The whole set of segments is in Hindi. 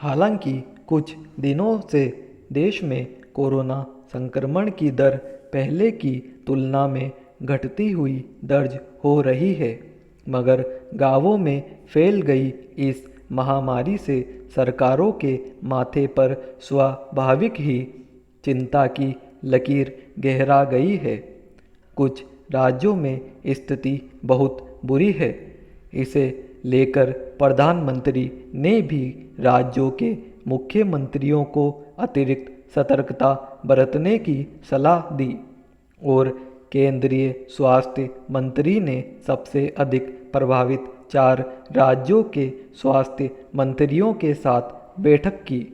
हालांकि कुछ दिनों से देश में कोरोना संक्रमण की दर पहले की तुलना में घटती हुई दर्ज हो रही है, मगर गांवों में फैल गई इस महामारी से सरकारों के माथे पर स्वाभाविक ही चिंता की लकीर गहरा गई है। कुछ राज्यों में स्थिति बहुत बुरी है। इसे लेकर प्रधानमंत्री ने भी राज्यों के मुख्यमंत्रियों को अतिरिक्त सतर्कता बरतने की सलाह दी और केंद्रीय स्वास्थ्य मंत्री ने सबसे अधिक प्रभावित 4 राज्यों के स्वास्थ्य मंत्रियों के साथ बैठक की।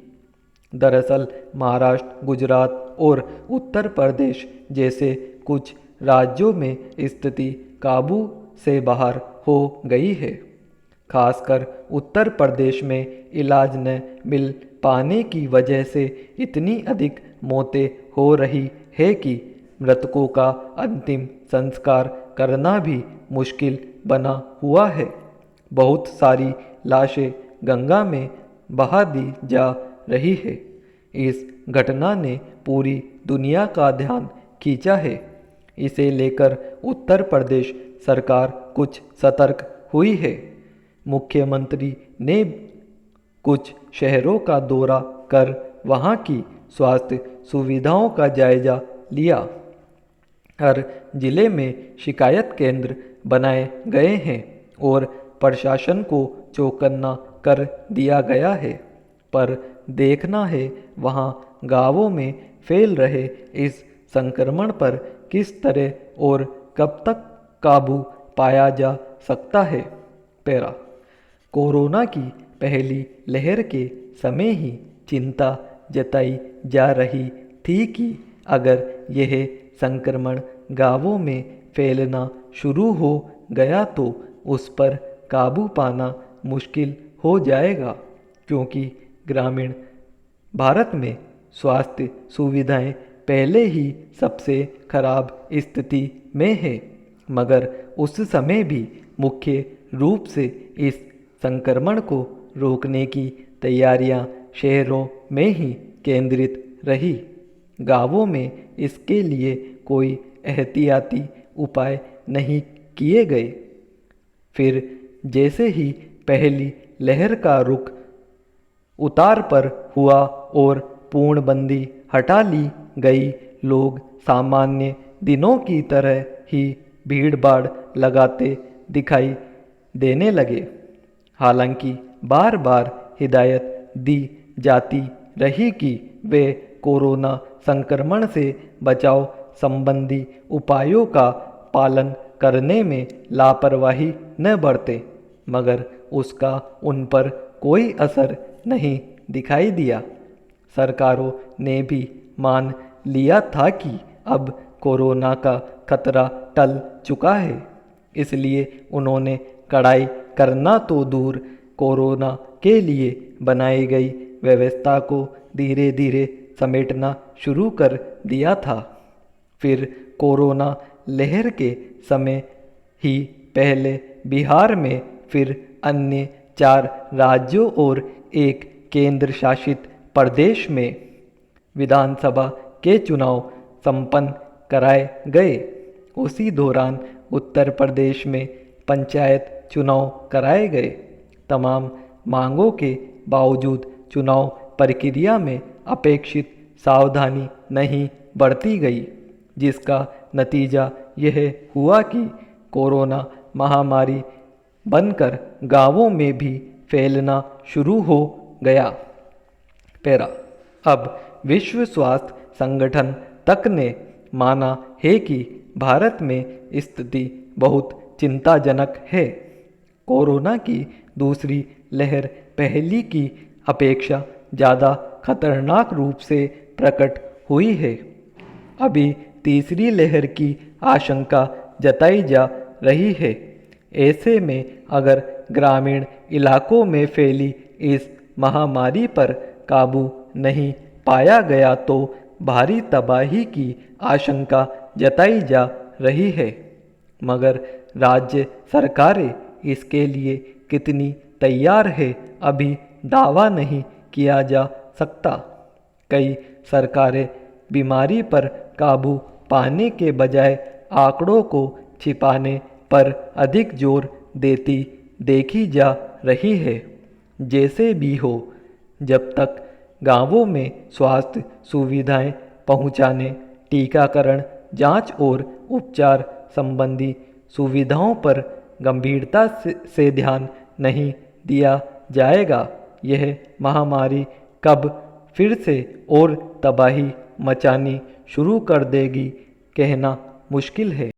दरअसल महाराष्ट्र, गुजरात और उत्तर प्रदेश जैसे कुछ राज्यों में स्थिति काबू से बाहर हो गई है। खासकर उत्तर प्रदेश में इलाज न मिल पाने की वजह से इतनी अधिक मौतें हो रही है कि मृतकों का अंतिम संस्कार करना भी मुश्किल बना हुआ है। बहुत सारी लाशें गंगा में बहा दी जा रही है। इस घटना ने पूरी दुनिया का ध्यान खींचा है। इसे लेकर उत्तर प्रदेश सरकार कुछ सतर्क हुई है। मुख्यमंत्री ने कुछ शहरों का दौरा कर वहां की स्वास्थ्य सुविधाओं का जायजा लिया। हर जिले में शिकायत केंद्र बनाए गए हैं और प्रशासन को चौकन्ना कर दिया गया है। पर देखना है वहां गांवों में फैल रहे इस संक्रमण पर किस तरह और कब तक काबू पाया जा सकता है। पैरा कोरोना की पहली लहर के समय ही चिंता जताई जा रही थी कि अगर यह संक्रमण गांवों में फैलना शुरू हो गया तो उस पर काबू पाना मुश्किल हो जाएगा, क्योंकि ग्रामीण भारत में स्वास्थ्य सुविधाएं पहले ही सबसे खराब स्थिति में है। मगर उस समय भी मुख्य रूप से इस संक्रमण को रोकने की तैयारियां शहरों में ही केंद्रित रही। गांवों में इसके लिए कोई एहतियाती उपाय नहीं किए गए। फिर जैसे ही पहली लहर का रुख उतार पर हुआ और पूर्णबंदी हटा ली गई, लोग सामान्य दिनों की तरह ही भीड़-भाड़ लगाते दिखाई देने लगे। हालांकि बार बार हिदायत दी जाती रही कि वे कोरोना संक्रमण से बचाव संबंधी उपायों का पालन करने में लापरवाही न बरतें, मगर उसका उन पर कोई असर नहीं दिखाई दिया। सरकारों ने भी मान लिया था कि अब कोरोना का खतरा टल चुका है, इसलिए उन्होंने कड़ाई करना तो दूर, कोरोना के लिए बनाई गई व्यवस्था को धीरे धीरे समेटना शुरू कर दिया था। फिर कोरोना लहर के समय ही पहले बिहार में, फिर अन्य 4 राज्यों और एक केंद्र शासित प्रदेश में विधानसभा के चुनाव संपन्न कराए गए। उसी दौरान उत्तर प्रदेश में पंचायत चुनाव कराए गए। तमाम मांगों के बावजूद चुनाव प्रक्रिया में अपेक्षित सावधानी नहीं बरती गई, जिसका नतीजा यह हुआ कि कोरोना महामारी बनकर गांवों में भी फैलना शुरू हो गया। पैरा अब विश्व स्वास्थ्य संगठन तक ने माना है कि भारत में स्थिति बहुत चिंताजनक है। कोरोना की दूसरी लहर पहली की अपेक्षा ज़्यादा खतरनाक रूप से प्रकट हुई है। अभी तीसरी लहर की आशंका जताई जा रही है। ऐसे में अगर ग्रामीण इलाकों में फैली इस महामारी पर काबू नहीं पाया गया तो भारी तबाही की आशंका जताई जा रही है। मगर राज्य सरकारें इसके लिए कितनी तैयार है, अभी दावा नहीं किया जा सकता। कई सरकारें बीमारी पर काबू पाने के बजाय आंकड़ों को छिपाने पर अधिक जोर देती देखी जा रही है। जैसे भी हो, जब तक गांवों में स्वास्थ्य सुविधाएं पहुंचाने, टीकाकरण, जांच और उपचार संबंधी सुविधाओं पर गंभीरता से ध्यान नहीं दिया जाएगा, यह महामारी कब फिर से और तबाही मचानी शुरू कर देगी, कहना मुश्किल है।